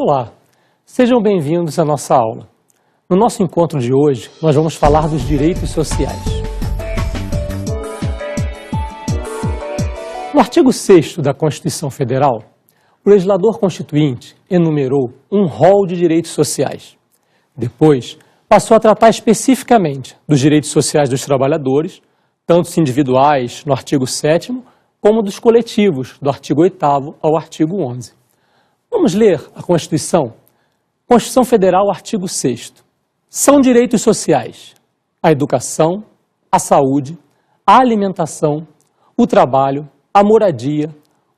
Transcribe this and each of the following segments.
Olá, sejam bem-vindos à nossa aula. No nosso encontro de hoje, nós vamos falar dos direitos sociais. No artigo 6º da Constituição Federal, o legislador constituinte enumerou um rol de direitos sociais. Depois, passou a tratar especificamente dos direitos sociais dos trabalhadores, tanto os individuais, no artigo 7º, como dos coletivos, do artigo 8º ao artigo 11º. Vamos ler a Constituição? Constituição Federal, artigo 6º. São direitos sociais a educação, a saúde, a alimentação, o trabalho, a moradia,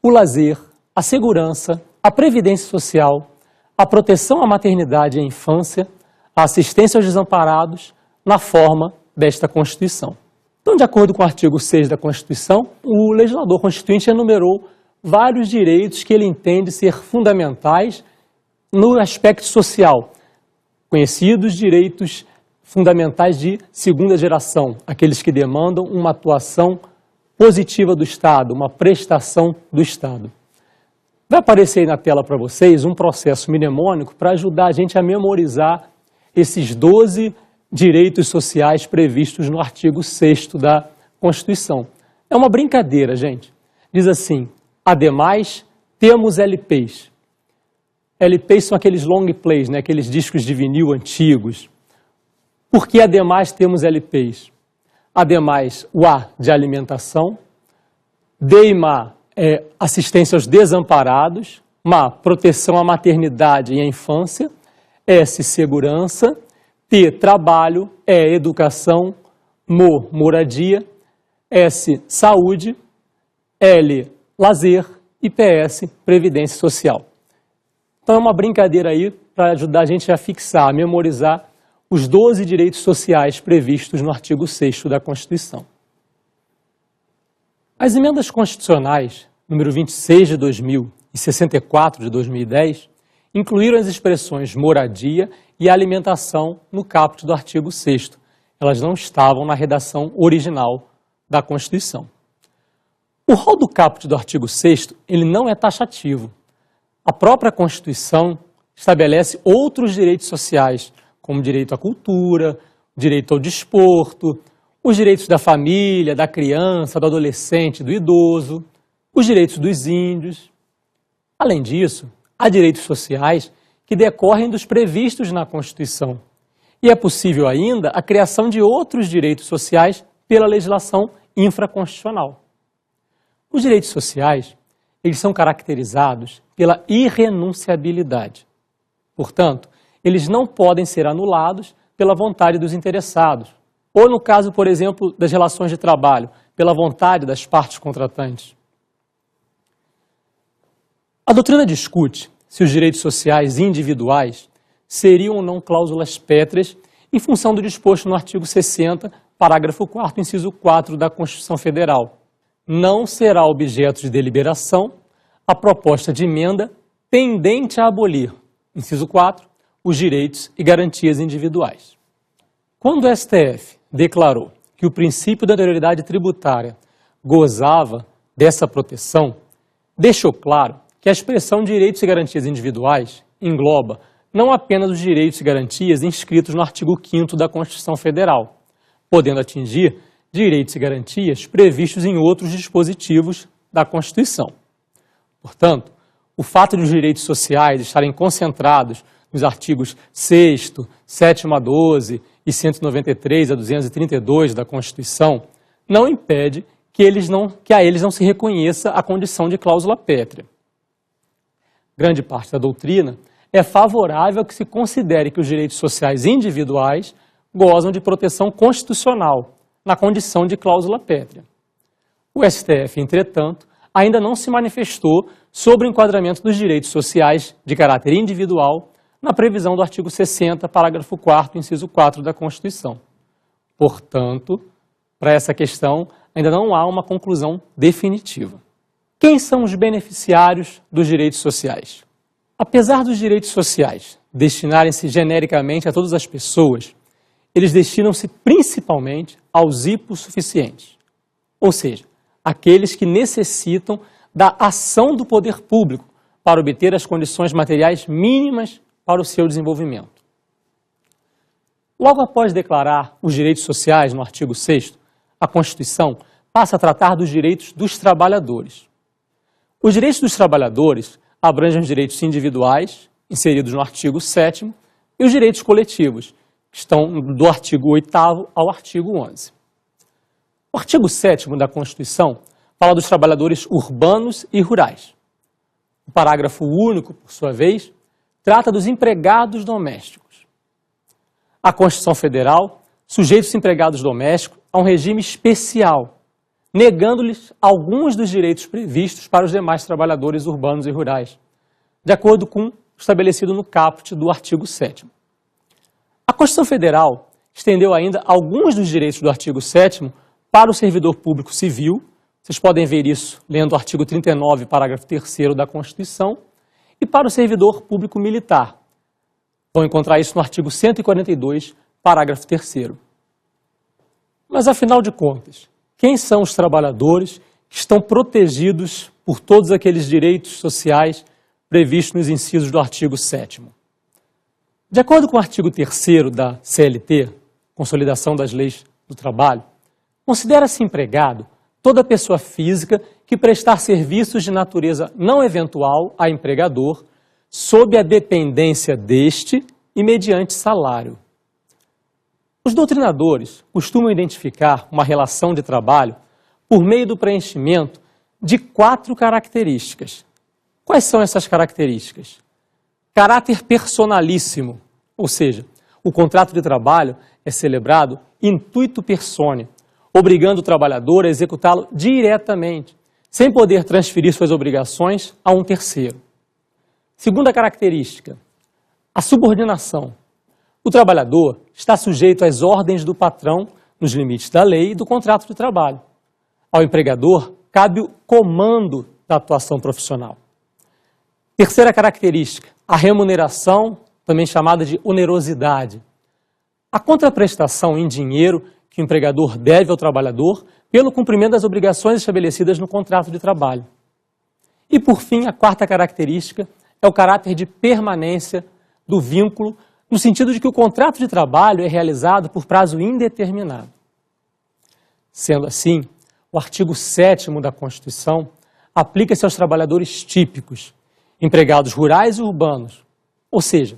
o lazer, a segurança, a previdência social, a proteção à maternidade e à infância, a assistência aos desamparados, na forma desta Constituição. Então, de acordo com o artigo 6 da Constituição, o legislador constituinte enumerou vários direitos que ele entende ser fundamentais no aspecto social, conhecidos direitos fundamentais de segunda geração, aqueles que demandam uma atuação positiva do Estado, uma prestação do Estado. Vai aparecer aí na tela para vocês um processo mnemônico para ajudar a gente a memorizar esses 12 direitos sociais previstos no artigo 6º da Constituição. É uma brincadeira, gente. Diz assim: ademais, temos LPs. LPs são aqueles long plays, né? Aqueles discos de vinil antigos. Por que ademais temos LPs? Ademais, o A de alimentação, D e MA é assistência aos desamparados, MA, proteção à maternidade e à infância, S, segurança, T, trabalho, E, educação, MO, moradia, S, saúde, L, lazer e PS, previdência social. Então é uma brincadeira aí para ajudar a gente a fixar, a memorizar os 12 direitos sociais previstos no artigo 6º da Constituição. As emendas constitucionais, número 26 de 2000 e 64 de 2010, incluíram as expressões moradia e alimentação no caput do artigo 6º. Elas não estavam na redação original da Constituição. O rol do caput do artigo 6º, ele não é taxativo. A própria Constituição estabelece outros direitos sociais, como direito à cultura, direito ao desporto, os direitos da família, da criança, do adolescente, do idoso, os direitos dos índios. Além disso, há direitos sociais que decorrem dos previstos na Constituição. E é possível ainda a criação de outros direitos sociais pela legislação infraconstitucional. Os direitos sociais, eles são caracterizados pela irrenunciabilidade. Portanto, eles não podem ser anulados pela vontade dos interessados, ou no caso, por exemplo, das relações de trabalho, pela vontade das partes contratantes. A doutrina discute se os direitos sociais individuais seriam ou não cláusulas pétreas em função do disposto no artigo 60, parágrafo 4º, inciso 4 da Constituição Federal. Não será objeto de deliberação a proposta de emenda tendente a abolir, inciso 4, os direitos e garantias individuais. Quando o STF declarou que o princípio da anterioridade tributária gozava dessa proteção, deixou claro que a expressão direitos e garantias individuais engloba não apenas os direitos e garantias inscritos no artigo 5º da Constituição Federal, podendo atingir direitos e garantias previstos em outros dispositivos da Constituição. Portanto, o fato de os direitos sociais estarem concentrados nos artigos 6º, 7º a 12 e 193 a 232 da Constituição não impede que a eles não se reconheça a condição de cláusula pétrea. Grande parte da doutrina é favorável que se considere que os direitos sociais individuais gozam de proteção constitucional, na condição de cláusula pétrea. O STF, entretanto, ainda não se manifestou sobre o enquadramento dos direitos sociais de caráter individual na previsão do artigo 60, parágrafo 4º, inciso 4 da Constituição. Portanto, para essa questão, ainda não há uma conclusão definitiva. Quem são os beneficiários dos direitos sociais? Apesar dos direitos sociais destinarem-se genericamente a todas as pessoas, eles destinam-se principalmente aos hipossuficientes, ou seja, aqueles que necessitam da ação do poder público para obter as condições materiais mínimas para o seu desenvolvimento. Logo após declarar os direitos sociais no artigo 6º, a Constituição passa a tratar dos direitos dos trabalhadores. Os direitos dos trabalhadores abrangem os direitos individuais, inseridos no artigo 7º, e os direitos coletivos, que estão do artigo 8º ao artigo 11º. O artigo 7º da Constituição fala dos trabalhadores urbanos e rurais. O parágrafo único, por sua vez, trata dos empregados domésticos. A Constituição Federal sujeita os empregados domésticos a um regime especial, negando-lhes alguns dos direitos previstos para os demais trabalhadores urbanos e rurais, de acordo com o estabelecido no caput do artigo 7º. A Constituição Federal estendeu ainda alguns dos direitos do artigo 7º para o servidor público civil. Vocês podem ver isso lendo o artigo 39, parágrafo 3º da Constituição, e para o servidor público militar. Vão encontrar isso no artigo 142, parágrafo 3º. Mas, afinal de contas, quem são os trabalhadores que estão protegidos por todos aqueles direitos sociais previstos nos incisos do artigo 7º? De acordo com o artigo 3º da CLT, Consolidação das Leis do Trabalho, considera-se empregado toda pessoa física que prestar serviços de natureza não eventual a empregador, sob a dependência deste e mediante salário. Os doutrinadores costumam identificar uma relação de trabalho por meio do preenchimento de 4 características. Quais são essas características? Caráter personalíssimo, ou seja, o contrato de trabalho é celebrado intuito personae, obrigando o trabalhador a executá-lo diretamente, sem poder transferir suas obrigações a um terceiro. Segunda característica, a subordinação. O trabalhador está sujeito às ordens do patrão nos limites da lei e do contrato de trabalho. Ao empregador cabe o comando da atuação profissional. Terceira característica, a remuneração, também chamada de onerosidade. A contraprestação em dinheiro que o empregador deve ao trabalhador pelo cumprimento das obrigações estabelecidas no contrato de trabalho. E, por fim, a quarta característica é o caráter de permanência do vínculo, no sentido de que o contrato de trabalho é realizado por prazo indeterminado. Sendo assim, o artigo 7º da Constituição aplica-se aos trabalhadores típicos, empregados rurais e urbanos, ou seja,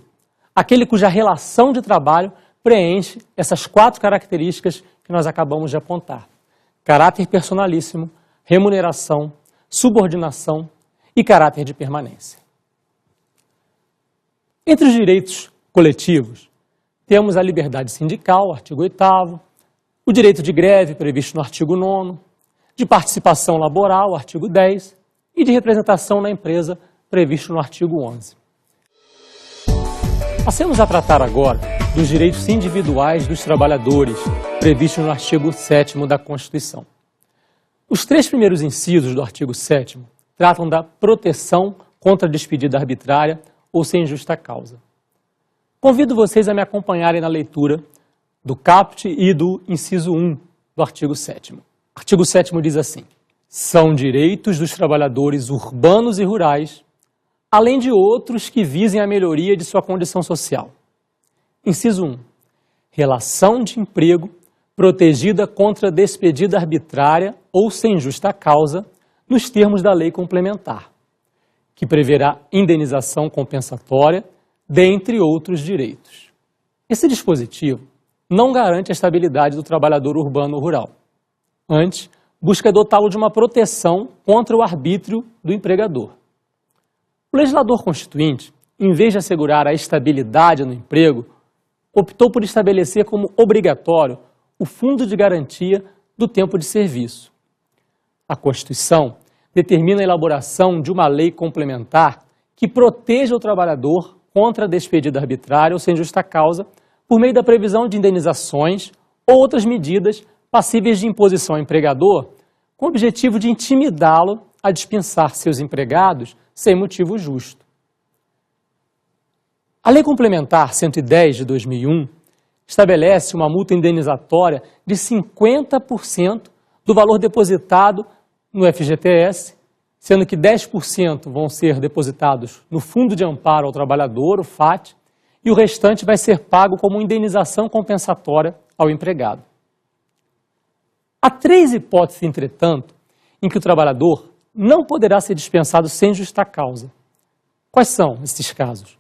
aquele cuja relação de trabalho preenche essas 4 características que nós acabamos de apontar: caráter personalíssimo, remuneração, subordinação e caráter de permanência. Entre os direitos coletivos, temos a liberdade sindical, artigo 8º, o direito de greve, previsto no artigo 9º, de participação laboral, artigo 10º, e de representação na empresa, previsto no artigo 11º. Passemos a tratar agora dos direitos individuais dos trabalhadores, previstos no artigo 7º da Constituição. Os 3 primeiros incisos do artigo 7º tratam da proteção contra a despedida arbitrária ou sem justa causa. Convido vocês a me acompanharem na leitura do caput e do inciso 1 do artigo 7º. O artigo 7º diz assim: são direitos dos trabalhadores urbanos e rurais, além de outros que visem a melhoria de sua condição social. Inciso 1. Relação de emprego protegida contra despedida arbitrária ou sem justa causa, nos termos da lei complementar, que preverá indenização compensatória, dentre outros direitos. Esse dispositivo não garante a estabilidade do trabalhador urbano ou rural. Antes, busca dotá-lo de uma proteção contra o arbítrio do empregador. O legislador constituinte, em vez de assegurar a estabilidade no emprego, optou por estabelecer como obrigatório o fundo de garantia do tempo de serviço. A Constituição determina a elaboração de uma lei complementar que proteja o trabalhador contra a despedida arbitrária ou sem justa causa, por meio da previsão de indenizações ou outras medidas passíveis de imposição ao empregador, com o objetivo de intimidá-lo a dispensar seus empregados sem motivo justo. A Lei Complementar 110 de 2001 estabelece uma multa indenizatória de 50% do valor depositado no FGTS sendo que 10% vão ser depositados no Fundo de Amparo ao Trabalhador, o FAT, e o restante vai ser pago como indenização compensatória ao empregado. Há 3 hipóteses, entretanto, em que o trabalhador não poderá ser dispensado sem justa causa. Quais são esses casos?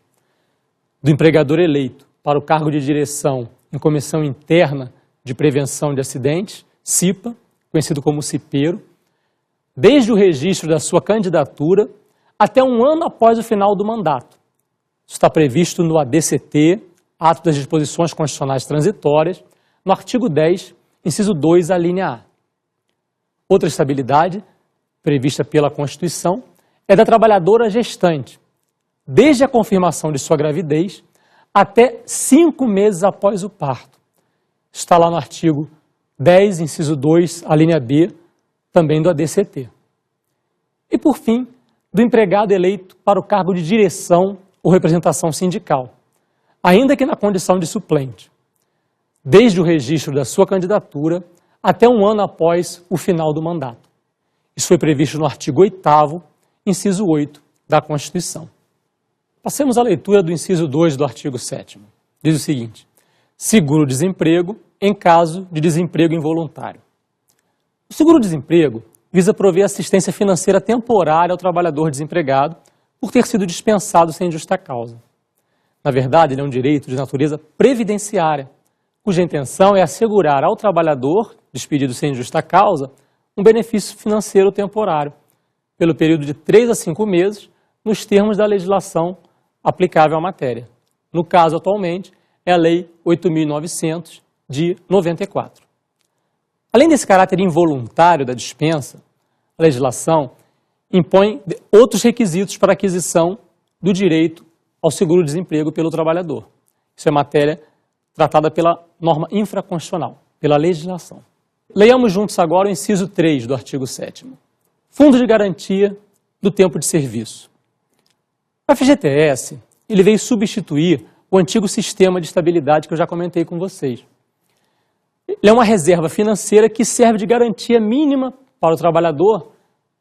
Do empregador eleito para o cargo de direção em Comissão Interna de Prevenção de Acidentes, CIPA, conhecido como CIPEiro, desde o registro da sua candidatura até um ano após o final do mandato. Isso está previsto no ADCT, Ato das Disposições Constitucionais Transitórias, no artigo 10, inciso 2, a linha A. Outra estabilidade, prevista pela Constituição, é da trabalhadora gestante, desde a confirmação de sua gravidez até 5 meses após o parto. Está lá no artigo 10, inciso 2, a linha B, também do ADCT. E, por fim, do empregado eleito para o cargo de direção ou representação sindical, ainda que na condição de suplente, desde o registro da sua candidatura até um ano após o final do mandato. Isso foi previsto no artigo 8º, inciso 8 da Constituição. Passemos à leitura do inciso 2 do artigo 7º. Diz o seguinte: seguro-desemprego em caso de desemprego involuntário. O seguro-desemprego visa prover assistência financeira temporária ao trabalhador desempregado por ter sido dispensado sem justa causa. Na verdade, ele é um direito de natureza previdenciária, cuja intenção é assegurar ao trabalhador despedido sem justa causa um benefício financeiro temporário, pelo período de 3 a 5 meses, nos termos da legislação aplicável à matéria. No caso, atualmente, é a Lei 8.900 de 94. Além desse caráter involuntário da dispensa, a legislação impõe outros requisitos para a aquisição do direito ao seguro-desemprego pelo trabalhador. Isso é matéria tratada pela norma infraconstitucional, pela legislação. Leiamos juntos agora o inciso 3 do artigo 7º. Fundo de garantia do tempo de serviço. O FGTS ele veio substituir o antigo sistema de estabilidade que eu já comentei com vocês. Ele é uma reserva financeira que serve de garantia mínima para o trabalhador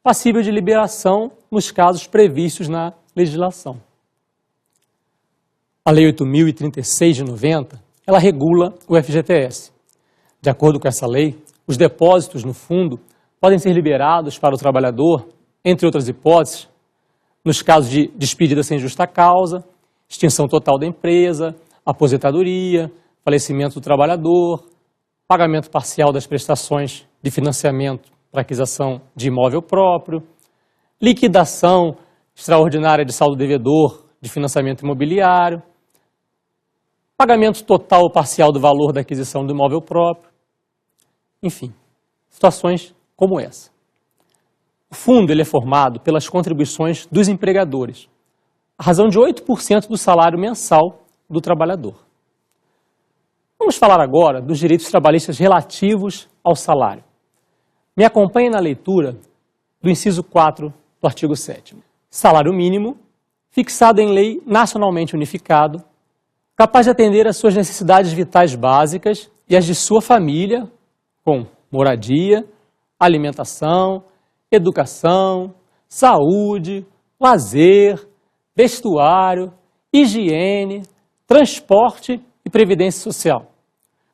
passível de liberação nos casos previstos na legislação. A Lei 8.036 de 90, ela regula o FGTS. De acordo com essa lei, os depósitos no fundo podem ser liberados para o trabalhador, entre outras hipóteses, nos casos de despedida sem justa causa, extinção total da empresa, aposentadoria, falecimento do trabalhador, pagamento parcial das prestações de financiamento para aquisição de imóvel próprio, liquidação extraordinária de saldo devedor de financiamento imobiliário, pagamento total ou parcial do valor da aquisição do imóvel próprio, enfim, situações como essa. O fundo ele é formado pelas contribuições dos empregadores, a razão de 8% do salário mensal do trabalhador. Vamos falar agora dos direitos trabalhistas relativos ao salário. Me acompanhe na leitura do inciso 4 do artigo 7º. Salário mínimo, fixado em lei nacionalmente unificado, capaz de atender às suas necessidades vitais básicas e as de sua família, com moradia, alimentação, educação, saúde, lazer, vestuário, higiene, transporte e previdência social,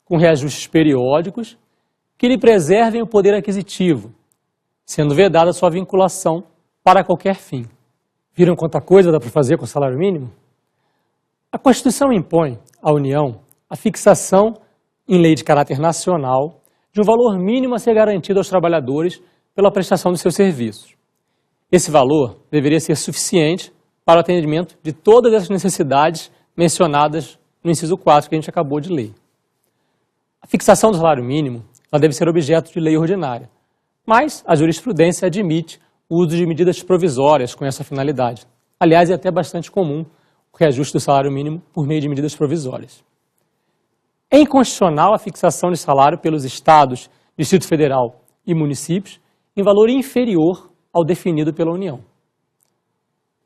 com reajustes periódicos que lhe preservem o poder aquisitivo, sendo vedada sua vinculação para qualquer fim. Viram quanta coisa dá para fazer com o salário mínimo? A Constituição impõe à União a fixação, em lei de caráter nacional, de um valor mínimo a ser garantido aos trabalhadores pela prestação dos seus serviços. Esse valor deveria ser suficiente para o atendimento de todas as necessidades mencionadas no inciso 4 que a gente acabou de ler. A fixação do salário mínimo ela deve ser objeto de lei ordinária, mas a jurisprudência admite o uso de medidas provisórias com essa finalidade. Aliás, é até bastante comum o reajuste do salário mínimo por meio de medidas provisórias. É inconstitucional a fixação de salário pelos estados, Distrito Federal e municípios em valor inferior ao definido pela União.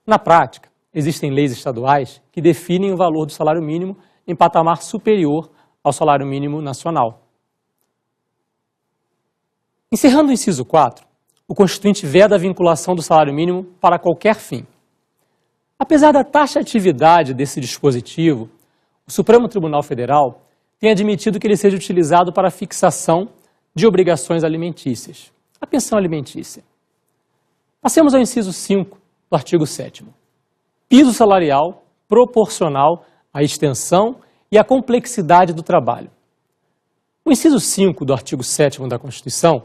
Na prática, existem leis estaduais que definem o valor do salário mínimo em patamar superior ao salário mínimo nacional. Encerrando o inciso 4, o Constituinte veda a vinculação do salário mínimo para qualquer fim. Apesar da taxatividade desse dispositivo, o Supremo Tribunal Federal tem admitido que ele seja utilizado para a fixação de obrigações alimentícias, a pensão alimentícia. Passemos ao inciso 5 do artigo 7º. Piso salarial proporcional à extensão e à complexidade do trabalho. O inciso 5 do artigo 7º da Constituição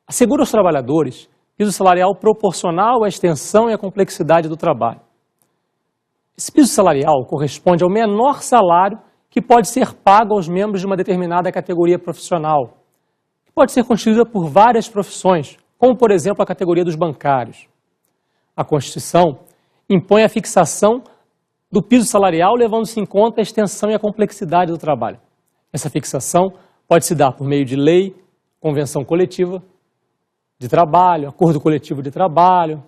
assegura aos trabalhadores piso salarial proporcional à extensão e à complexidade do trabalho. Esse piso salarial corresponde ao menor salário que pode ser pago aos membros de uma determinada categoria profissional, que pode ser constituída por várias profissões, como, por exemplo, a categoria dos bancários. A Constituição impõe a fixação do piso salarial levando-se em conta a extensão e a complexidade do trabalho. Essa fixação pode se dar por meio de lei, convenção coletiva de trabalho, acordo coletivo de trabalho,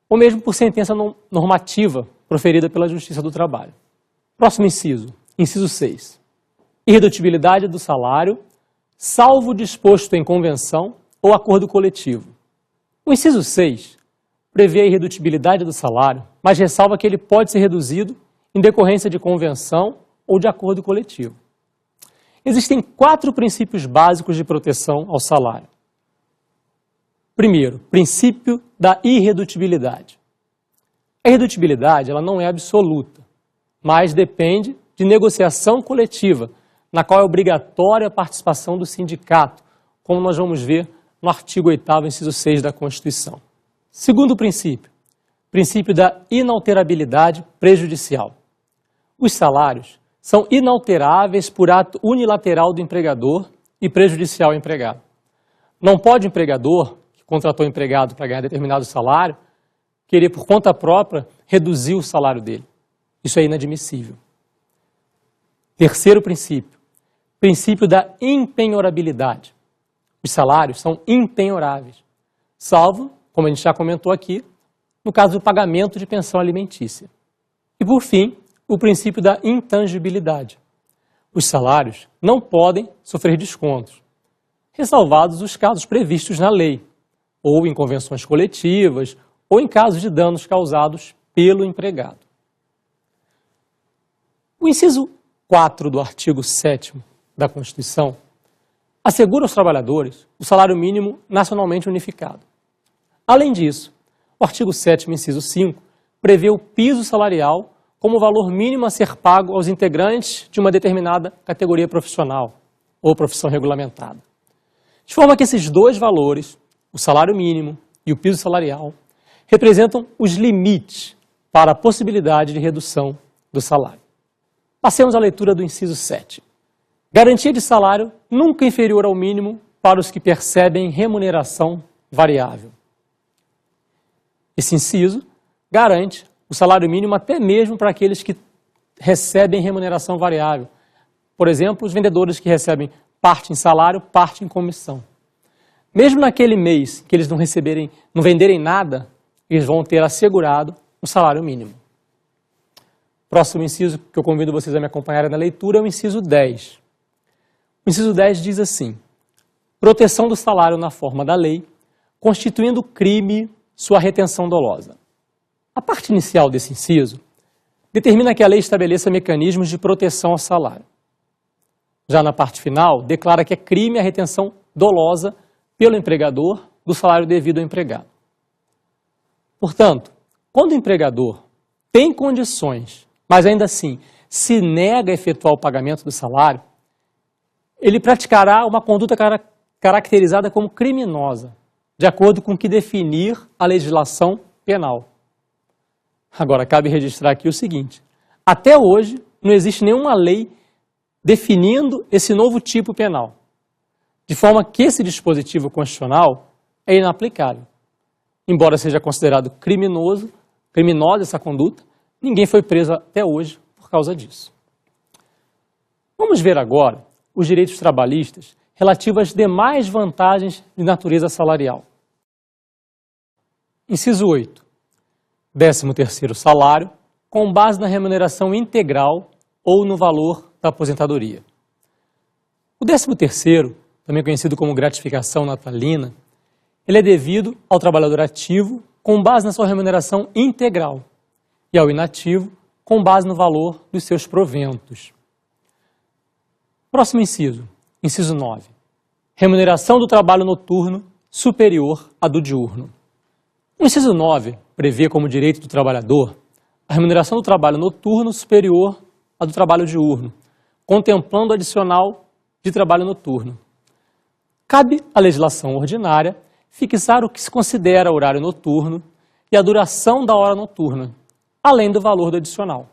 ou mesmo por sentença normativa proferida pela Justiça do Trabalho. Próximo inciso, inciso 6. Irredutibilidade do salário, salvo disposto em convenção ou acordo coletivo. O inciso 6 prevê a irredutibilidade do salário, mas ressalva que ele pode ser reduzido em decorrência de convenção ou de acordo coletivo. Existem 4 princípios básicos de proteção ao salário. Primeiro, princípio da irredutibilidade. A irredutibilidade ela não é absoluta, mas depende de negociação coletiva, na qual é obrigatória a participação do sindicato, como nós vamos ver no artigo 8º, inciso 6 da Constituição. Segundo princípio, princípio da inalterabilidade prejudicial. Os salários são inalteráveis por ato unilateral do empregador e prejudicial ao empregado. Não pode o empregador, que contratou o empregado para ganhar determinado salário, querer por conta própria reduzir o salário dele. Isso é inadmissível. Terceiro princípio, princípio da impenhorabilidade. Os salários são impenhoráveis, salvo, como a gente já comentou aqui, no caso do pagamento de pensão alimentícia. E por fim, o princípio da intangibilidade. Os salários não podem sofrer descontos, ressalvados os casos previstos na lei, ou em convenções coletivas, ou em casos de danos causados pelo empregado. O inciso 4 do artigo 7º da Constituição assegura aos trabalhadores o salário mínimo nacionalmente unificado. Além disso, o artigo 7º, inciso 5, prevê o piso salarial como valor mínimo a ser pago aos integrantes de uma determinada categoria profissional ou profissão regulamentada. De forma que esses dois valores, o salário mínimo e o piso salarial, representam os limites para a possibilidade de redução do salário. Passemos à leitura do inciso 7. Garantia de salário nunca inferior ao mínimo para os que percebem remuneração variável. Esse inciso garante o salário mínimo até mesmo para aqueles que recebem remuneração variável. Por exemplo, os vendedores que recebem parte em salário, parte em comissão. Mesmo naquele mês que eles não venderem nada, eles vão ter assegurado o salário mínimo. Próximo inciso que eu convido vocês a me acompanharem na leitura é o inciso 10. O inciso 10 diz assim: proteção do salário na forma da lei, constituindo crime sua retenção dolosa. A parte inicial desse inciso determina que a lei estabeleça mecanismos de proteção ao salário. Já na parte final, declara que é crime a retenção dolosa pelo empregador do salário devido ao empregado. Portanto, quando o empregador tem condições, mas ainda assim se nega a efetuar o pagamento do salário, ele praticará uma conduta caracterizada como criminosa, de acordo com o que definir a legislação penal. Agora, cabe registrar aqui o seguinte: até hoje não existe nenhuma lei definindo esse novo tipo penal, de forma que esse dispositivo constitucional é inaplicável. Embora seja considerado criminosa essa conduta, ninguém foi preso até hoje por causa disso. Vamos ver agora os direitos trabalhistas relativos às demais vantagens de natureza salarial. Inciso 8. 13º salário, com base na remuneração integral ou no valor da aposentadoria. O 13º, também conhecido como gratificação natalina, Ele é devido ao trabalhador ativo com base na sua remuneração integral e ao inativo com base no valor dos seus proventos. Próximo inciso, inciso 9. Remuneração do trabalho noturno superior à do diurno. O inciso 9 prevê como direito do trabalhador a remuneração do trabalho noturno superior à do trabalho diurno, contemplando o adicional de trabalho noturno. Cabe à legislação ordinária fixar o que se considera horário noturno e a duração da hora noturna, além do valor do adicional.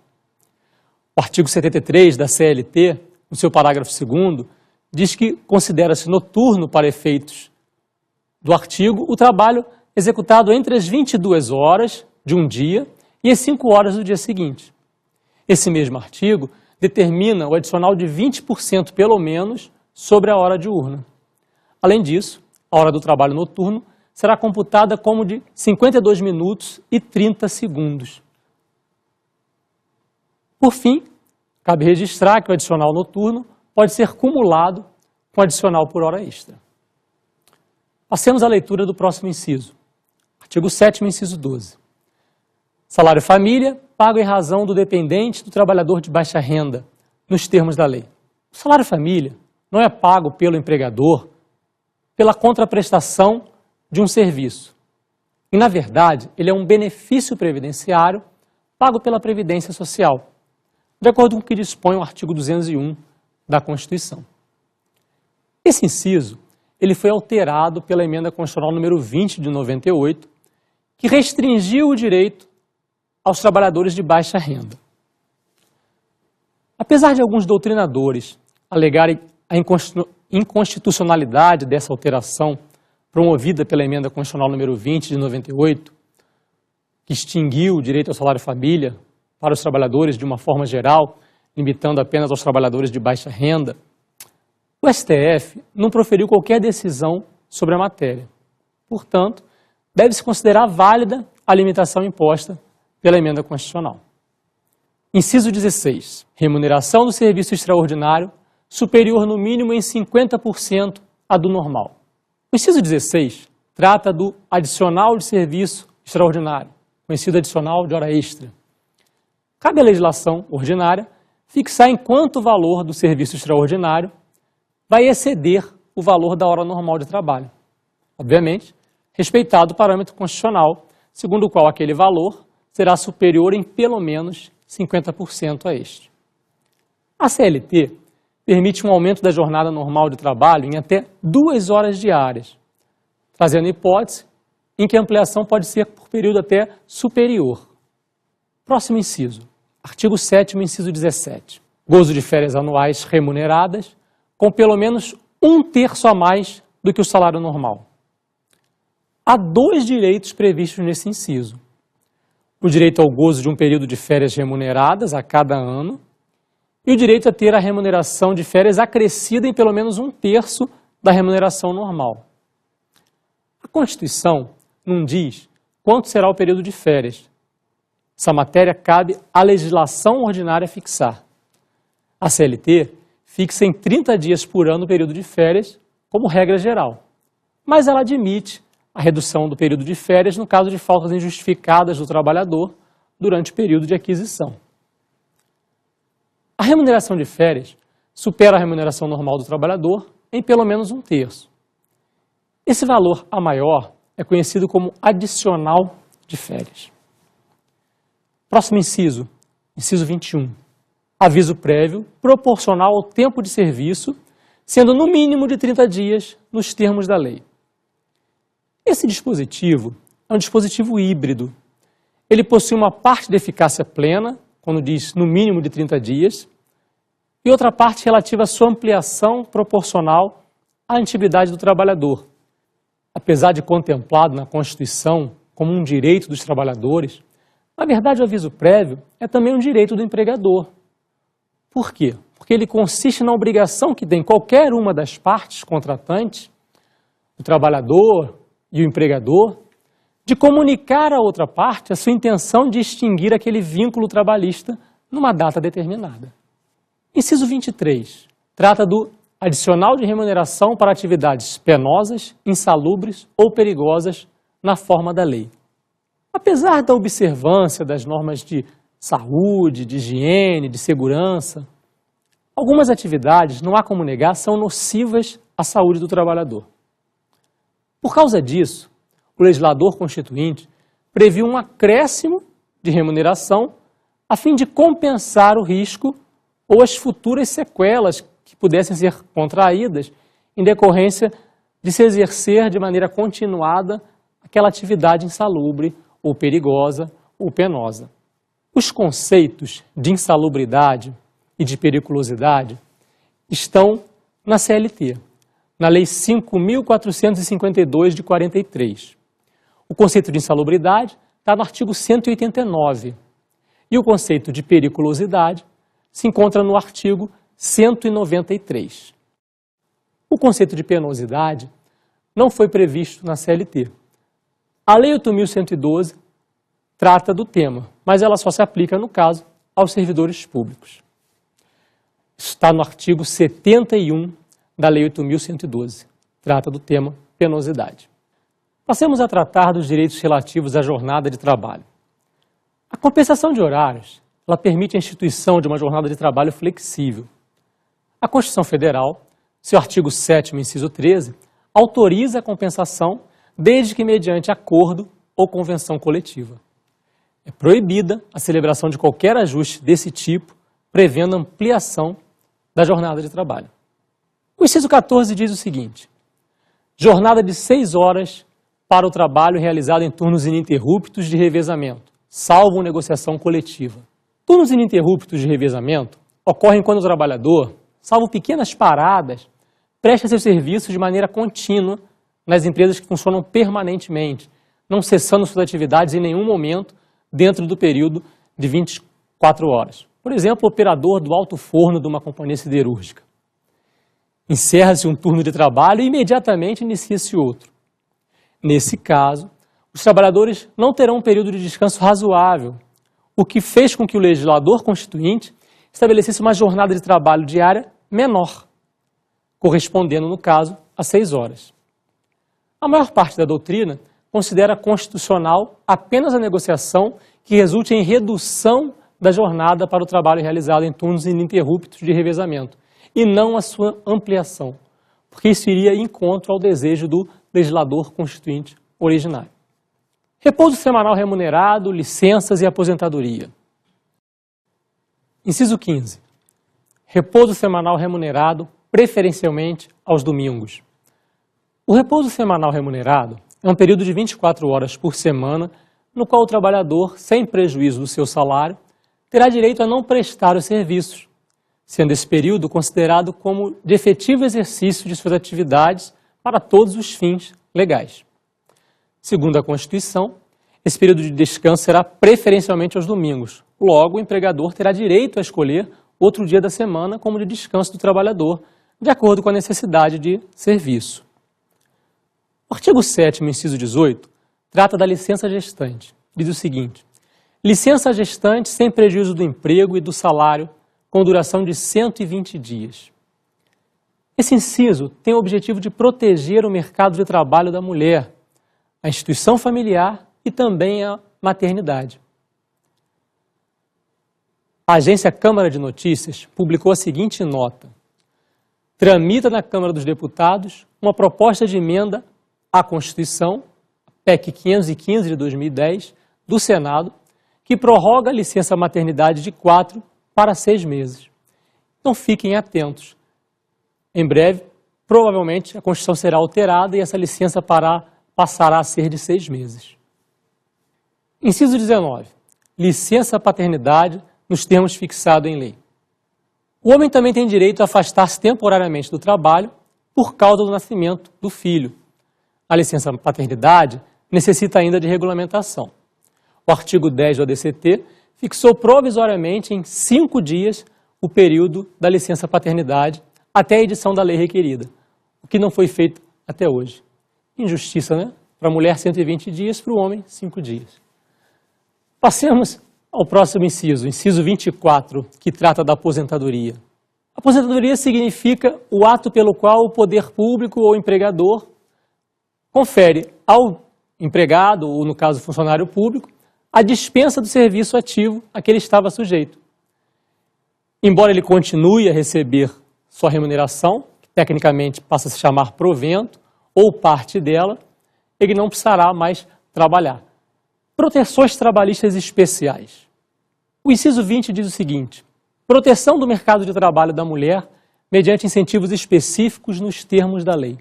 O artigo 73 da CLT, no seu parágrafo 2º, diz que considera-se noturno para efeitos do artigo o trabalho executado entre as 22 horas de um dia e as 5 horas do dia seguinte. Esse mesmo artigo determina o adicional de 20% pelo menos sobre a hora diurna. Além disso, a hora do trabalho noturno será computada como de 52 minutos e 30 segundos. Por fim, cabe registrar que o adicional noturno pode ser cumulado com o adicional por hora extra. Passemos à leitura do próximo inciso. Artigo 7º, inciso 12. Salário família pago em razão do dependente do trabalhador de baixa renda, nos termos da lei. O salário família não é pago pelo empregador pela contraprestação de um serviço. E, na verdade, ele é um benefício previdenciário pago pela Previdência Social, de acordo com o que dispõe o artigo 201 da Constituição. Esse inciso ele foi alterado pela Emenda Constitucional número 20 de 98, que restringiu o direito aos trabalhadores de baixa renda. Apesar de alguns doutrinadores alegarem a inconstitucionalidade dessa alteração promovida pela Emenda Constitucional número 20 de 98, que extinguiu o direito ao salário-família para os trabalhadores de uma forma geral, limitando apenas aos trabalhadores de baixa renda, o STF não proferiu qualquer decisão sobre a matéria. Portanto, deve-se considerar válida a limitação imposta pela Emenda Constitucional. Inciso 16. Remuneração do serviço extraordinário superior no mínimo em 50% à do normal. O inciso 16 trata do adicional de serviço extraordinário, conhecido adicional de hora extra. Cabe à legislação ordinária fixar em quanto o valor do serviço extraordinário vai exceder o valor da hora normal de trabalho. Obviamente, respeitado o parâmetro constitucional, segundo o qual aquele valor será superior em pelo menos 50% a este. A CLT permite um aumento da jornada normal de trabalho em até 2 horas diárias, trazendo hipótese em que a ampliação pode ser por período até superior. Próximo inciso. Artigo 7º, inciso 17. Gozo de férias anuais remuneradas com pelo menos 1/3 a mais do que o salário normal. Há 2 direitos previstos nesse inciso. O direito ao gozo de um período de férias remuneradas a cada ano e o direito a ter a remuneração de férias acrescida em pelo menos 1/3 da remuneração normal. A Constituição não diz quanto será o período de férias. Essa matéria cabe à legislação ordinária fixar. A CLT fixa em 30 dias por ano o período de férias como regra geral, mas ela admite a redução do período de férias no caso de faltas injustificadas do trabalhador durante o período de aquisição. A remuneração de férias supera a remuneração normal do trabalhador em pelo menos 1/3. Esse valor a maior é conhecido como adicional de férias. Próximo inciso, inciso 21. Aviso prévio proporcional ao tempo de serviço, sendo no mínimo de 30 dias nos termos da lei. Esse dispositivo é um dispositivo híbrido. Ele possui uma parte de eficácia plena, quando diz no mínimo de 30 dias, e outra parte relativa à sua ampliação proporcional à antiguidade do trabalhador. Apesar de contemplado na Constituição como um direito dos trabalhadores, na verdade o aviso prévio é também um direito do empregador. Por quê? Porque ele consiste na obrigação que tem qualquer uma das partes contratantes, o trabalhador e o empregador, de comunicar à outra parte a sua intenção de extinguir aquele vínculo trabalhista numa data determinada. Inciso 23 trata do adicional de remuneração para atividades penosas, insalubres ou perigosas na forma da lei. Apesar da observância das normas de saúde, de higiene, de segurança, algumas atividades, não há como negar, são nocivas à saúde do trabalhador. Por causa disso, o legislador constituinte previu um acréscimo de remuneração a fim de compensar o risco ou as futuras sequelas que pudessem ser contraídas em decorrência de se exercer de maneira continuada aquela atividade insalubre ou perigosa ou penosa. Os conceitos de insalubridade e de periculosidade estão na CLT, na Lei 5.452 de 43. O conceito de insalubridade está no artigo 189 e o conceito de periculosidade se encontra no artigo 193. O conceito de penosidade não foi previsto na CLT. A Lei 8.112 trata do tema, mas ela só se aplica, no caso, aos servidores públicos. Isso está no artigo 71 da Lei 8.112. Trata do tema penosidade. Passemos a tratar dos direitos relativos à jornada de trabalho. A compensação de horários, ela permite a instituição de uma jornada de trabalho flexível. A Constituição Federal, seu artigo 7º, inciso 13, autoriza a compensação desde que mediante acordo ou convenção coletiva. É proibida a celebração de qualquer ajuste desse tipo, prevendo ampliação da jornada de trabalho. O inciso 14 diz o seguinte: jornada de 6 horas para o trabalho realizado em turnos ininterruptos de revezamento, salvo negociação coletiva. Turnos ininterruptos de revezamento ocorrem quando o trabalhador, salvo pequenas paradas, presta seus serviços de maneira contínua nas empresas que funcionam permanentemente, não cessando suas atividades em nenhum momento dentro do período de 24 horas. Por exemplo, o operador do alto forno de uma companhia siderúrgica. Encerra-se um turno de trabalho e imediatamente inicia-se outro. Nesse caso, os trabalhadores não terão um período de descanso razoável, o que fez com que o legislador constituinte estabelecesse uma jornada de trabalho diária menor, correspondendo, no caso, a 6 horas. A maior parte da doutrina considera constitucional apenas a negociação que resulte em redução da jornada para o trabalho realizado em turnos ininterruptos de revezamento, e não a sua ampliação, porque isso iria em encontro ao desejo do legislador constituinte originário. Repouso semanal remunerado, licenças e aposentadoria. Inciso 15. Repouso semanal remunerado, preferencialmente aos domingos. O repouso semanal remunerado é um período de 24 horas por semana, no qual o trabalhador, sem prejuízo do seu salário, terá direito a não prestar os serviços, sendo esse período considerado como de efetivo exercício de suas atividades para todos os fins legais. Segundo a Constituição, esse período de descanso será preferencialmente aos domingos. Logo, o empregador terá direito a escolher outro dia da semana como de descanso do trabalhador, de acordo com a necessidade de serviço. O artigo 7º, inciso 18, trata da licença gestante. Diz o seguinte: licença gestante sem prejuízo do emprego e do salário, com duração de 120 dias. Esse inciso tem o objetivo de proteger o mercado de trabalho da mulher, a instituição familiar e também a maternidade. A agência Câmara de Notícias publicou a seguinte nota: tramita na Câmara dos Deputados uma proposta de emenda à Constituição, PEC 515 de 2010, do Senado, que prorroga a licença maternidade de 4 para 6 meses. Então fiquem atentos. Em breve, provavelmente, a Constituição será alterada e essa licença passará a ser de 6 meses. Inciso 19. Licença paternidade nos termos fixados em lei. O homem também tem direito a afastar-se temporariamente do trabalho por causa do nascimento do filho. A licença paternidade necessita ainda de regulamentação. O artigo 10 do ADCT fixou provisoriamente em 5 dias o período da licença paternidade até a edição da lei requerida, o que não foi feito até hoje. Injustiça, né? Para a mulher, 120 dias, para o homem, 5 dias. Passemos ao próximo inciso, inciso 24, que trata da aposentadoria. Aposentadoria significa o ato pelo qual o poder público ou empregador confere ao empregado, ou no caso funcionário público, a dispensa do serviço ativo a que ele estava sujeito. Embora ele continue a receber sua remuneração, que tecnicamente passa a se chamar provento, ou parte dela, ele não precisará mais trabalhar. Proteções trabalhistas especiais. O inciso 20 diz o seguinte: proteção do mercado de trabalho da mulher mediante incentivos específicos nos termos da lei.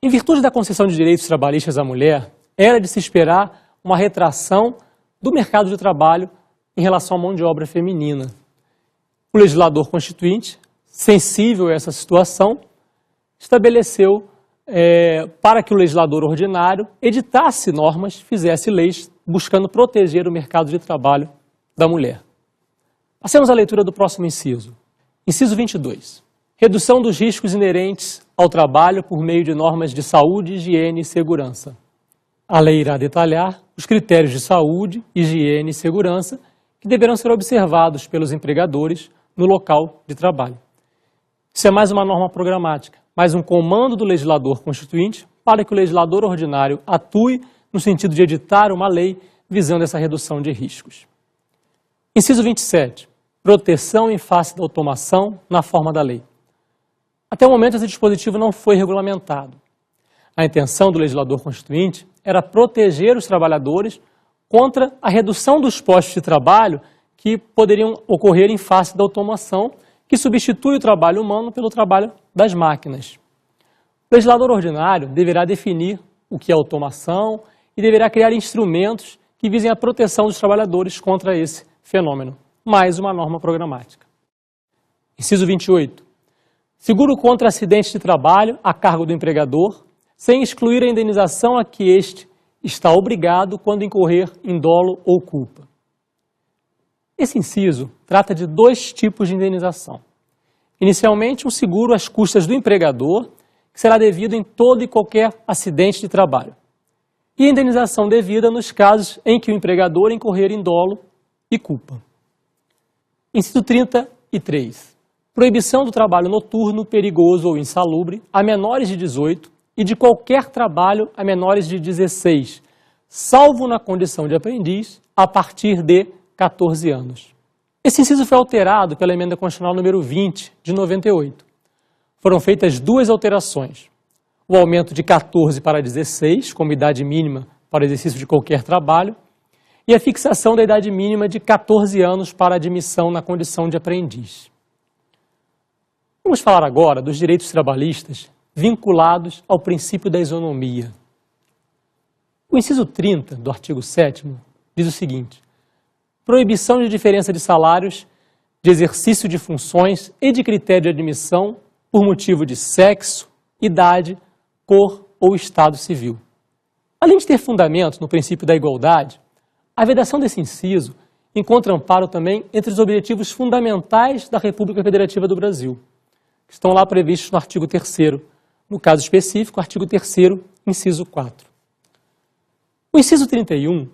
Em virtude da concessão de direitos trabalhistas à mulher, era de se esperar uma retração do mercado de trabalho em relação à mão de obra feminina. O legislador constituinte, sensível a essa situação, estabeleceu para que o legislador ordinário editasse normas, fizesse leis, buscando proteger o mercado de trabalho da mulher. Passemos à leitura do próximo inciso. Inciso 22. Redução dos riscos inerentes ao trabalho por meio de normas de saúde, higiene e segurança. A lei irá detalhar os critérios de saúde, higiene e segurança que deverão ser observados pelos empregadores no local de trabalho. Isso é mais uma norma programática, mais um comando do legislador constituinte para que o legislador ordinário atue no sentido de editar uma lei visando essa redução de riscos. Inciso 27. Proteção em face da automação na forma da lei. Até o momento, esse dispositivo não foi regulamentado. A intenção do legislador constituinte era proteger os trabalhadores contra a redução dos postos de trabalho que poderiam ocorrer em face da automação, que substitui o trabalho humano pelo trabalho das máquinas. O legislador ordinário deverá definir o que é automação e deverá criar instrumentos que visem a proteção dos trabalhadores contra esse fenômeno. Mais uma norma programática. Inciso 28. Seguro contra acidentes de trabalho a cargo do empregador, sem excluir a indenização a que este está obrigado quando incorrer em dolo ou culpa. Esse inciso trata de dois tipos de indenização. Inicialmente, um seguro às custas do empregador, que será devido em todo e qualquer acidente de trabalho. E a indenização devida nos casos em que o empregador incorrer em dolo e culpa. Inciso 33. Proibição do trabalho noturno, perigoso ou insalubre a menores de 18 e de qualquer trabalho a menores de 16, salvo na condição de aprendiz, a partir de 14 anos. Esse inciso foi alterado pela Emenda Constitucional número 20, de 98. Foram feitas duas alterações. O aumento de 14 para 16, como idade mínima para o exercício de qualquer trabalho, e a fixação da idade mínima de 14 anos para admissão na condição de aprendiz. Vamos falar agora dos direitos trabalhistas vinculados ao princípio da isonomia. O inciso 30 do artigo 7º diz o seguinte: proibição de diferença de salários, de exercício de funções e de critério de admissão por motivo de sexo, idade, cor ou estado civil. Além de ter fundamento no princípio da igualdade, a vedação desse inciso encontra amparo também entre os objetivos fundamentais da República Federativa do Brasil, que estão lá previstos no artigo 3º, no caso específico, artigo 3º, inciso 4. O inciso 31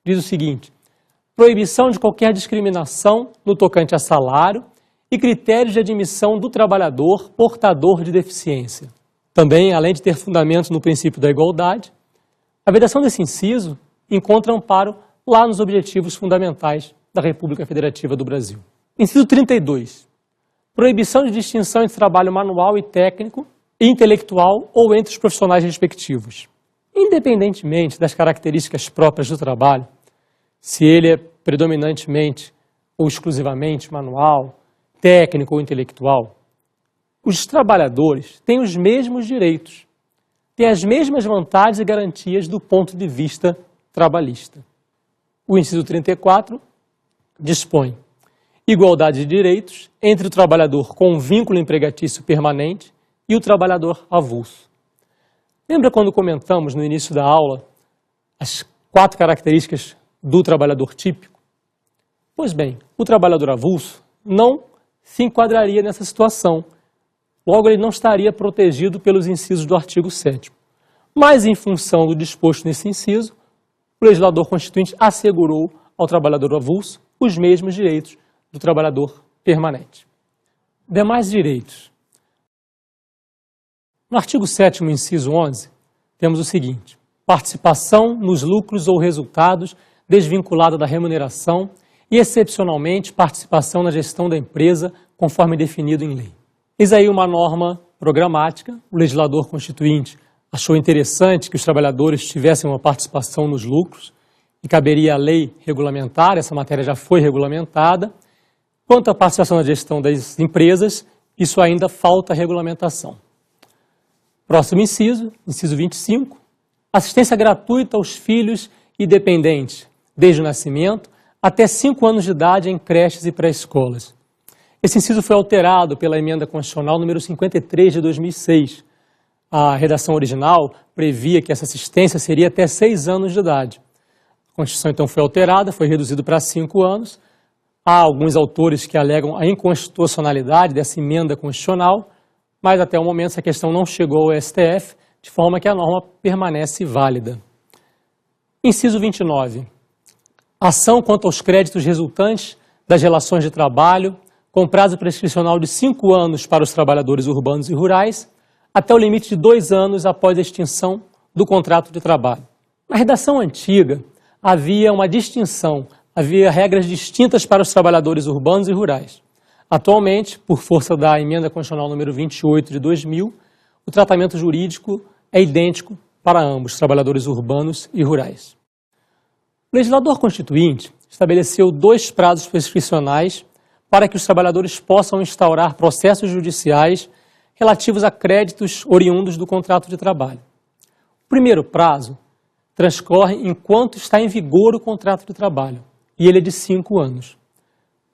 diz o seguinte: proibição de qualquer discriminação no tocante a salário e critérios de admissão do trabalhador portador de deficiência. Também, além de ter fundamento no princípio da igualdade, a vedação desse inciso encontra amparo lá nos objetivos fundamentais da República Federativa do Brasil. Inciso 32. Proibição de distinção entre trabalho manual e técnico, e intelectual ou entre os profissionais respectivos. Independentemente das características próprias do trabalho, se ele é predominantemente ou exclusivamente manual, técnico ou intelectual, os trabalhadores têm os mesmos direitos, têm as mesmas vantagens e garantias do ponto de vista trabalhista. O inciso 34 dispõe igualdade de direitos entre o trabalhador com vínculo empregatício permanente e o trabalhador avulso. Lembra quando comentamos no início da aula as 4 características do trabalhador típico? Pois bem, o trabalhador avulso não se enquadraria nessa situação. Logo, ele não estaria protegido pelos incisos do artigo 7º. Mas, em função do disposto nesse inciso, o legislador constituinte assegurou ao trabalhador avulso os mesmos direitos do trabalhador permanente. Demais direitos. No artigo 7º, inciso 11, temos o seguinte: participação nos lucros ou resultados desvinculada da remuneração e, excepcionalmente, participação na gestão da empresa, conforme definido em lei. Eis aí uma norma programática. O legislador constituinte achou interessante que os trabalhadores tivessem uma participação nos lucros e caberia à lei regulamentar, essa matéria já foi regulamentada. Quanto à participação na gestão das empresas, isso ainda falta regulamentação. Próximo inciso, inciso 25, assistência gratuita aos filhos e dependentes, desde o nascimento até 5 anos de idade em creches e pré-escolas. Esse inciso foi alterado pela Emenda Constitucional número 53 de 2006. A redação original previa que essa assistência seria até 6 anos de idade. A Constituição então foi alterada, foi reduzido para 5 anos. Há alguns autores que alegam a inconstitucionalidade dessa emenda constitucional, mas até o momento essa questão não chegou ao STF, de forma que a norma permanece válida. Inciso 29. Ação quanto aos créditos resultantes das relações de trabalho, com prazo prescricional de 5 anos para os trabalhadores urbanos e rurais, até o limite de 2 anos após a extinção do contrato de trabalho. Na redação antiga, havia uma distinção, havia regras distintas para os trabalhadores urbanos e rurais. Atualmente, por força da Emenda Constitucional número 28 de 2000, o tratamento jurídico é idêntico para ambos, trabalhadores urbanos e rurais. O legislador constituinte estabeleceu 2 prazos prescricionais para que os trabalhadores possam instaurar processos judiciais relativos a créditos oriundos do contrato de trabalho. O primeiro prazo transcorre enquanto está em vigor o contrato de trabalho, e ele é de 5 anos.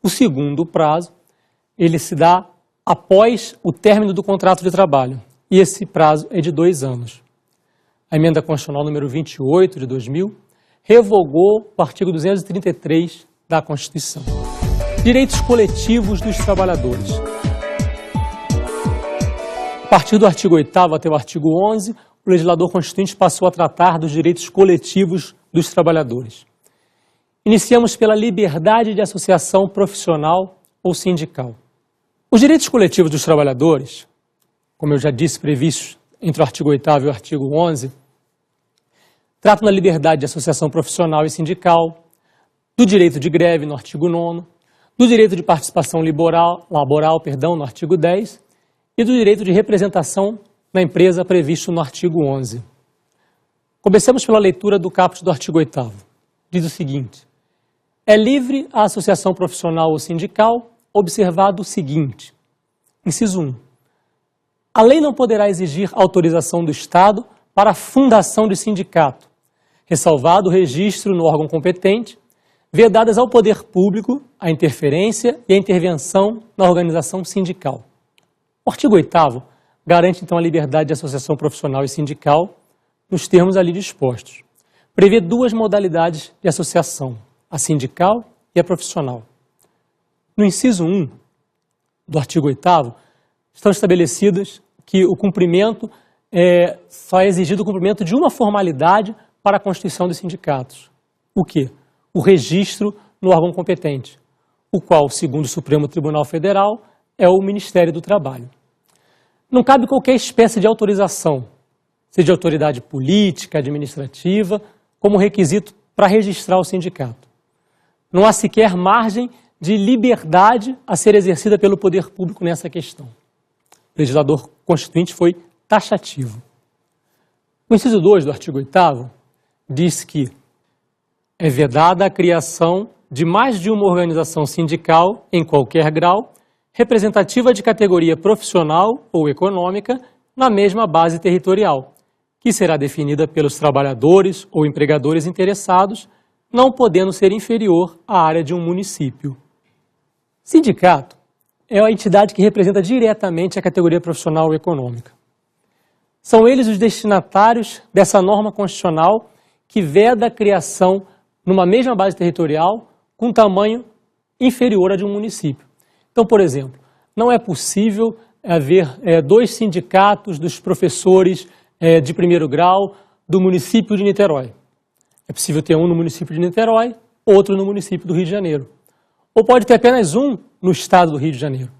O segundo prazo, ele se dá após o término do contrato de trabalho, e esse prazo é de 2 anos. A Emenda Constitucional número 28 de 2000 revogou o artigo 233 da Constituição. Direitos coletivos dos trabalhadores. A partir do artigo 8º até o artigo 11, o legislador constituinte passou a tratar dos direitos coletivos dos trabalhadores. Iniciamos pela liberdade de associação profissional ou sindical. Os direitos coletivos dos trabalhadores, como eu já disse, previstos entre o artigo 8º e o artigo 11, tratam da liberdade de associação profissional e sindical, do direito de greve no artigo 9º, do direito de participação laboral, no artigo 10, e do direito de representação na empresa previsto no artigo 11. Comecemos pela leitura do caput do artigo 8º. Diz o seguinte: é livre a associação profissional ou sindical, observado o seguinte. Inciso 1. A lei não poderá exigir autorização do Estado para a fundação de sindicato, ressalvado o registro no órgão competente, vedadas ao poder público a interferência e a intervenção na organização sindical. O artigo 8º garante, então, a liberdade de associação profissional e sindical nos termos ali dispostos. Prevê 2 modalidades de associação, a sindical e a profissional. No inciso 1 do artigo 8º, estão estabelecidas que o cumprimento só é exigido o cumprimento de uma formalidade para a constituição dos sindicatos. O quê? O registro no órgão competente, o qual, segundo o Supremo Tribunal Federal, é o Ministério do Trabalho. Não cabe qualquer espécie de autorização, seja de autoridade política, administrativa, como requisito para registrar o sindicato. Não há sequer margem de liberdade a ser exercida pelo poder público nessa questão. O legislador constituinte foi taxativo. O inciso 2 do artigo 8º diz que é vedada a criação de mais de uma organização sindical em qualquer grau, representativa de categoria profissional ou econômica na mesma base territorial, que será definida pelos trabalhadores ou empregadores interessados, não podendo ser inferior à área de um município. Sindicato é a entidade que representa diretamente a categoria profissional ou econômica. São eles os destinatários dessa norma constitucional que veda a criação numa mesma base territorial com tamanho inferior a de um município. Então, por exemplo, não é possível haver 2 sindicatos dos professores de primeiro grau do município de Niterói. É possível ter um no município de Niterói, outro no município do Rio de Janeiro. Ou pode ter apenas um no estado do Rio de Janeiro.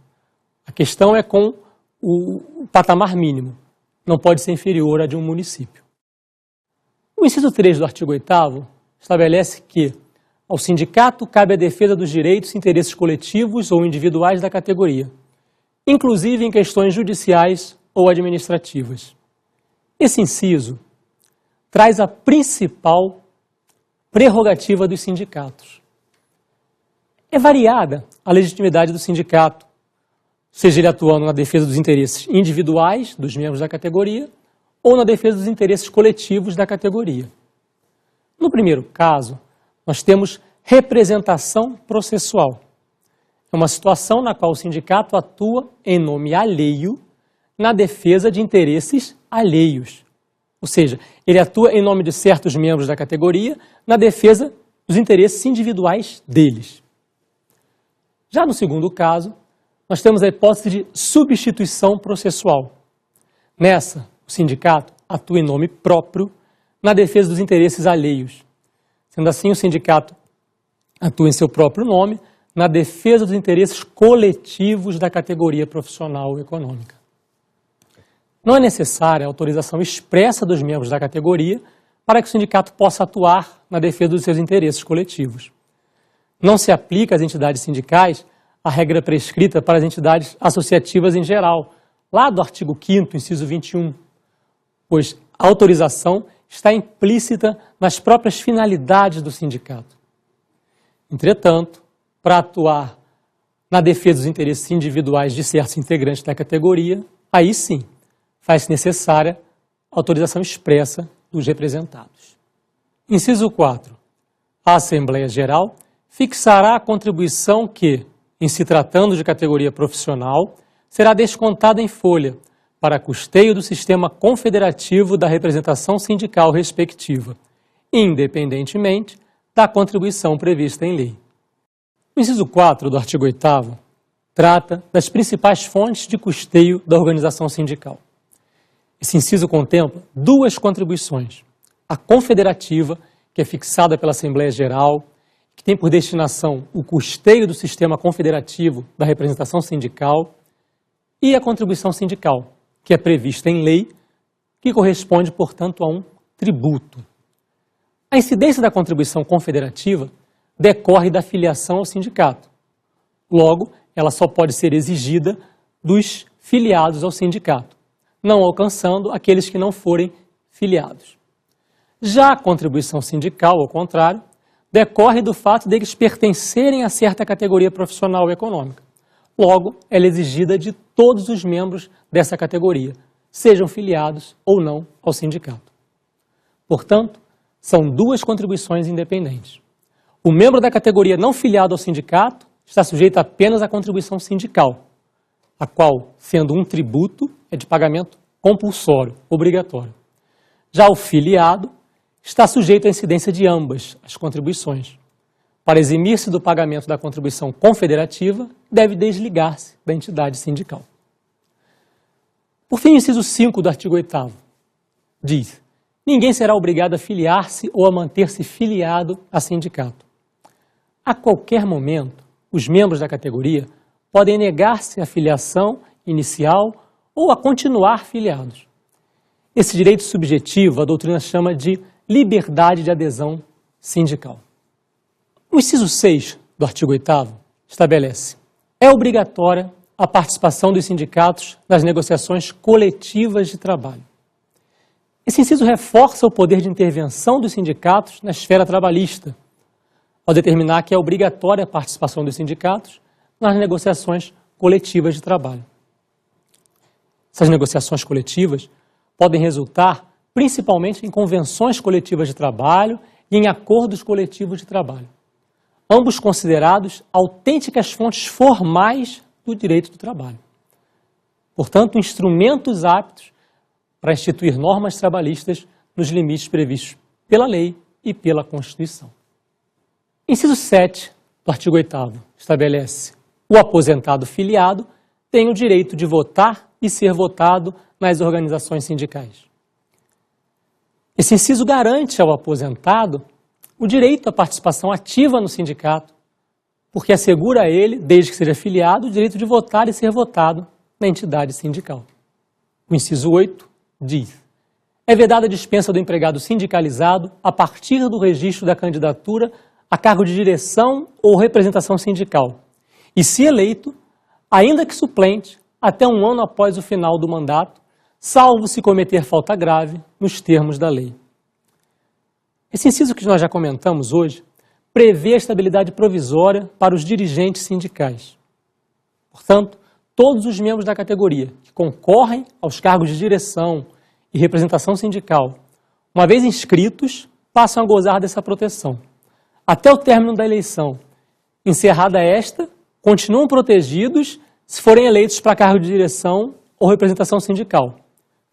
A questão é com o patamar mínimo, não pode ser inferior a de um município. O inciso 3 do artigo 8º estabelece que ao sindicato cabe a defesa dos direitos e interesses coletivos ou individuais da categoria, inclusive em questões judiciais ou administrativas. Esse inciso traz a principal prerrogativa dos sindicatos. É variada a legitimidade do sindicato, seja ele atuando na defesa dos interesses individuais dos membros da categoria ou na defesa dos interesses coletivos da categoria. No primeiro caso, nós temos representação processual. É uma situação na qual o sindicato atua em nome alheio na defesa de interesses alheios. Ou seja, ele atua em nome de certos membros da categoria na defesa dos interesses individuais deles. Já no segundo caso, nós temos a hipótese de substituição processual. Nessa, o sindicato atua em nome próprio na defesa dos interesses alheios. Sendo assim, o sindicato atua em seu próprio nome na defesa dos interesses coletivos da categoria profissional ou econômica. Não é necessária a autorização expressa dos membros da categoria para que o sindicato possa atuar na defesa dos seus interesses coletivos. Não se aplica às entidades sindicais a regra prescrita para as entidades associativas em geral, lá do artigo 5º, inciso 21, pois a autorização está implícita nas próprias finalidades do sindicato. Entretanto, para atuar na defesa dos interesses individuais de certos integrantes da categoria, aí sim, faz-se necessária a autorização expressa dos representados. Inciso 4. A Assembleia Geral fixará a contribuição que, em se tratando de categoria profissional, será descontada em folha para custeio do sistema confederativo da representação sindical respectiva, independentemente da contribuição prevista em lei. O inciso 4 do artigo 8º trata das principais fontes de custeio da organização sindical. Esse inciso contempla duas contribuições: a confederativa, que é fixada pela Assembleia Geral, que tem por destinação o custeio do sistema confederativo da representação sindical, e a contribuição sindical, que é prevista em lei, que corresponde, portanto, a um tributo. A incidência da contribuição confederativa decorre da filiação ao sindicato. Logo, ela só pode ser exigida dos filiados ao sindicato, não alcançando aqueles que não forem filiados. Já a contribuição sindical, ao contrário, decorre do fato deles pertencerem a certa categoria profissional ou econômica. Logo, ela é exigida de todos os membros dessa categoria, sejam filiados ou não ao sindicato. Portanto, são duas contribuições independentes. O membro da categoria não filiado ao sindicato está sujeito apenas à contribuição sindical, a qual, sendo um tributo, é de pagamento compulsório, obrigatório. Já o filiado está sujeito à incidência de ambas as contribuições. Para eximir-se do pagamento da contribuição confederativa, deve desligar-se da entidade sindical. Por fim, o inciso 5 do artigo 8º diz: ninguém será obrigado a filiar-se ou a manter-se filiado a sindicato. A qualquer momento, os membros da categoria podem negar-se à filiação inicial ou a continuar filiados. Esse direito subjetivo a doutrina chama de liberdade de adesão sindical. O inciso 6 do artigo 8º estabelece: é obrigatória a participação dos sindicatos nas negociações coletivas de trabalho. Esse inciso reforça o poder de intervenção dos sindicatos na esfera trabalhista, ao determinar que é obrigatória a participação dos sindicatos nas negociações coletivas de trabalho. Essas negociações coletivas podem resultar principalmente em convenções coletivas de trabalho e em acordos coletivos de trabalho, ambos considerados autênticas fontes formais do direito do trabalho. Portanto, instrumentos aptos para instituir normas trabalhistas nos limites previstos pela lei e pela Constituição. Inciso 7 do artigo 8º estabelece: o aposentado filiado tem o direito de votar e ser votado nas organizações sindicais. Esse inciso garante ao aposentado o direito à participação ativa no sindicato, porque assegura a ele, desde que seja filiado, o direito de votar e ser votado na entidade sindical. O inciso 8 diz: é vedada a dispensa do empregado sindicalizado a partir do registro da candidatura a cargo de direção ou representação sindical, e, se eleito, ainda que suplente, até um ano após o final do mandato, salvo se cometer falta grave nos termos da lei. Esse inciso que nós já comentamos hoje prevê a estabilidade provisória para os dirigentes sindicais. Portanto, todos os membros da categoria que concorrem aos cargos de direção e representação sindical, uma vez inscritos, passam a gozar dessa proteção. Até o término da eleição, encerrada esta, continuam protegidos se forem eleitos para cargo de direção ou representação sindical,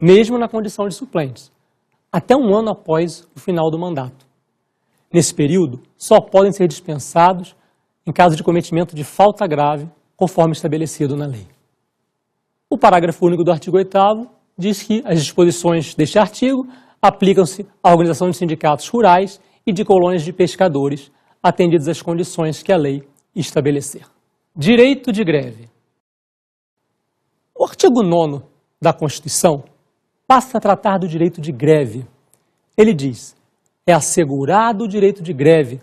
mesmo na condição de suplentes, até um ano após o final do mandato. Nesse período, só podem ser dispensados em caso de cometimento de falta grave, conforme estabelecido na lei. O parágrafo único do artigo 8º diz que as disposições deste artigo aplicam-se à organização de sindicatos rurais e de colônias de pescadores, atendidas as condições que a lei estabelecer. Direito de greve. O artigo 9º da Constituição passa a tratar do direito de greve. Ele diz: é assegurado o direito de greve,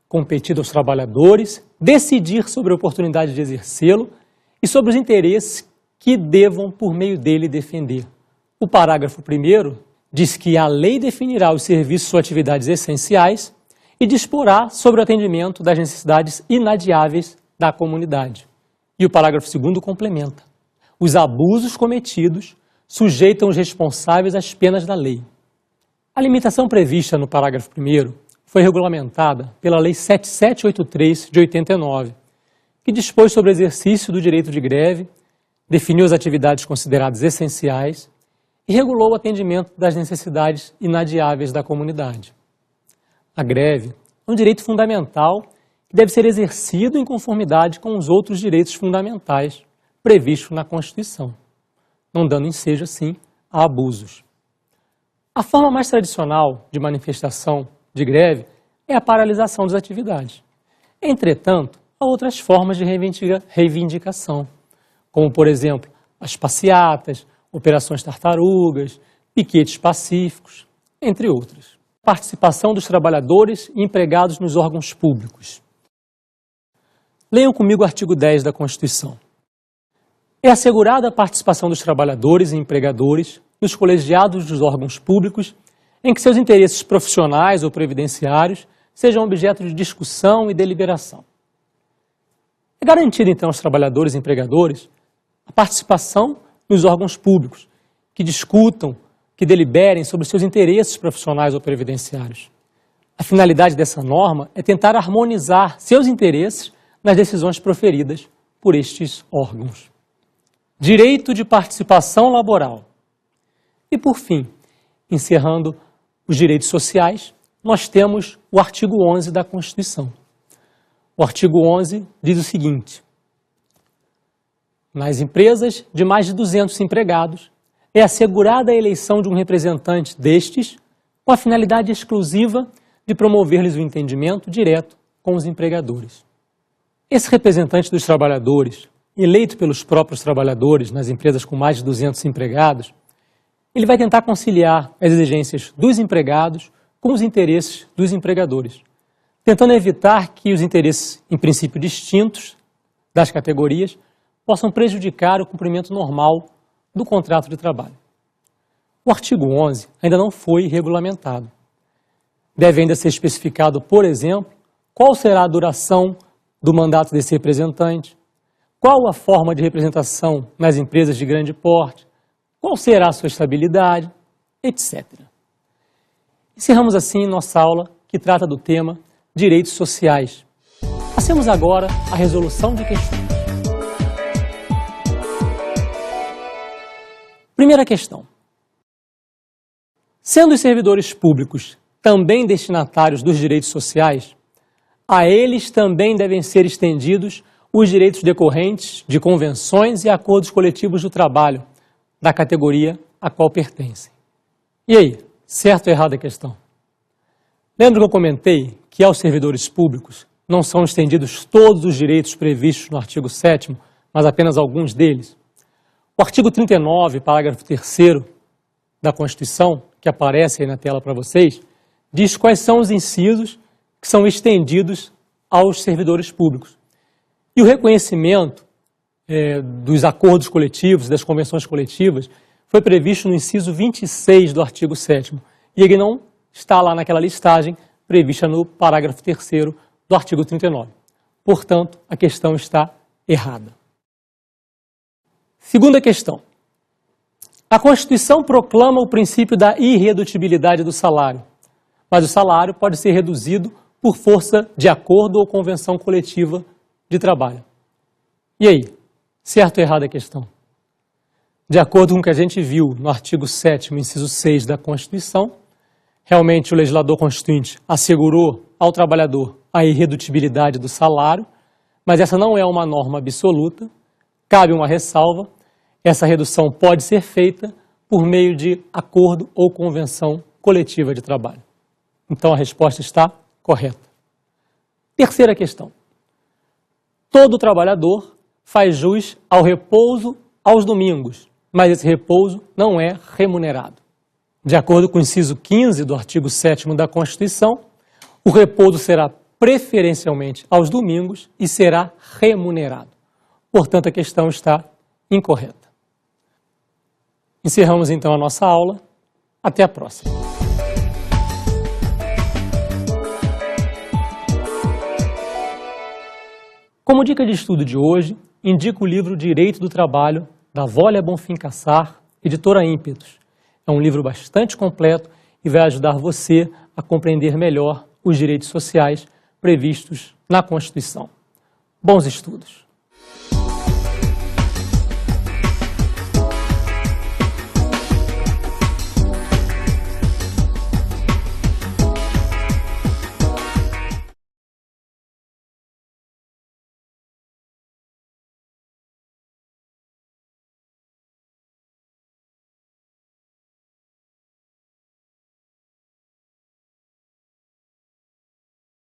competido aos trabalhadores decidir sobre a oportunidade de exercê-lo e sobre os interesses que devam, por meio dele, defender. O parágrafo 1º diz que a lei definirá os serviços ou atividades essenciais e disporá sobre o atendimento das necessidades inadiáveis da comunidade. E o parágrafo 2º complementa: os abusos cometidos sujeitam os responsáveis às penas da lei. A limitação prevista no parágrafo 1º foi regulamentada pela Lei 7783 de 89, que dispôs sobre o exercício do direito de greve, definiu as atividades consideradas essenciais e regulou o atendimento das necessidades inadiáveis da comunidade. A greve é um direito fundamental que deve ser exercido em conformidade com os outros direitos fundamentais previstos na Constituição, não dando ensejo, assim, a abusos. A forma mais tradicional de manifestação de greve é a paralisação das atividades. Entretanto, há outras formas de reivindicação, como, por exemplo, as passeatas, operações tartarugas, piquetes pacíficos, entre outras. Participação dos trabalhadores e empregados nos órgãos públicos. Leiam comigo o artigo 10 da Constituição. É assegurada a participação dos trabalhadores e empregadores nos colegiados dos órgãos públicos em que seus interesses profissionais ou previdenciários sejam objeto de discussão e deliberação. É garantida, então, aos trabalhadores e empregadores a participação nos órgãos públicos, que discutam, que deliberem sobre seus interesses profissionais ou previdenciários. A finalidade dessa norma é tentar harmonizar seus interesses nas decisões proferidas por estes órgãos. Direito de participação laboral. E, por fim, encerrando os direitos sociais, nós temos o artigo 11 da Constituição. O artigo 11 diz o seguinte: nas empresas de mais de 200 empregados, é assegurada a eleição de um representante destes com a finalidade exclusiva de promover-lhes o entendimento direto com os empregadores. Esse representante dos trabalhadores, eleito pelos próprios trabalhadores nas empresas com mais de 200 empregados, ele vai tentar conciliar as exigências dos empregados com os interesses dos empregadores, tentando evitar que os interesses, em princípio distintos, das categorias, possam prejudicar o cumprimento normal do contrato de trabalho. O artigo 11 ainda não foi regulamentado. Deve ainda ser especificado, por exemplo, qual será a duração do mandato desse representante, qual a forma de representação nas empresas de grande porte, qual será a sua estabilidade, etc. Encerramos assim nossa aula que trata do tema Direitos Sociais. Passemos agora à resolução de questões. Primeira questão. Sendo os servidores públicos também destinatários dos direitos sociais, a eles também devem ser estendidos os direitos decorrentes de convenções e acordos coletivos do trabalho da categoria a qual pertencem. E aí, certo ou errada a questão? Lembra que eu comentei que aos servidores públicos não são estendidos todos os direitos previstos no artigo 7º, mas apenas alguns deles? O artigo 39, parágrafo 3º da Constituição, que aparece aí na tela para vocês, diz quais são os incisos que são estendidos aos servidores públicos. E o reconhecimento dos acordos coletivos, das convenções coletivas, foi previsto no inciso 26 do artigo 7º, e ele não está lá naquela listagem prevista no parágrafo 3º do artigo 39. Portanto, a questão está errada. Segunda questão. A Constituição proclama o princípio da irredutibilidade do salário, mas o salário pode ser reduzido por força de acordo ou convenção coletiva de trabalho. E aí, certo ou errada a questão? De acordo com o que a gente viu no artigo 7º, inciso 6 da Constituição, realmente o legislador constituinte assegurou ao trabalhador a irredutibilidade do salário, mas essa não é uma norma absoluta, cabe uma ressalva, essa redução pode ser feita por meio de acordo ou convenção coletiva de trabalho. Então a resposta está correta. Terceira questão. Todo trabalhador faz jus ao repouso aos domingos, mas esse repouso não é remunerado. De acordo com o inciso 15 do artigo 7º da Constituição, o repouso será preferencialmente aos domingos e será remunerado. Portanto, a questão está incorreta. Encerramos então a nossa aula. Até a próxima. Como dica de estudo de hoje, indico o livro Direito do Trabalho, da Wólia Bonfim Cassar, editora Ímpetos. É um livro bastante completo e vai ajudar você a compreender melhor os direitos sociais previstos na Constituição. Bons estudos!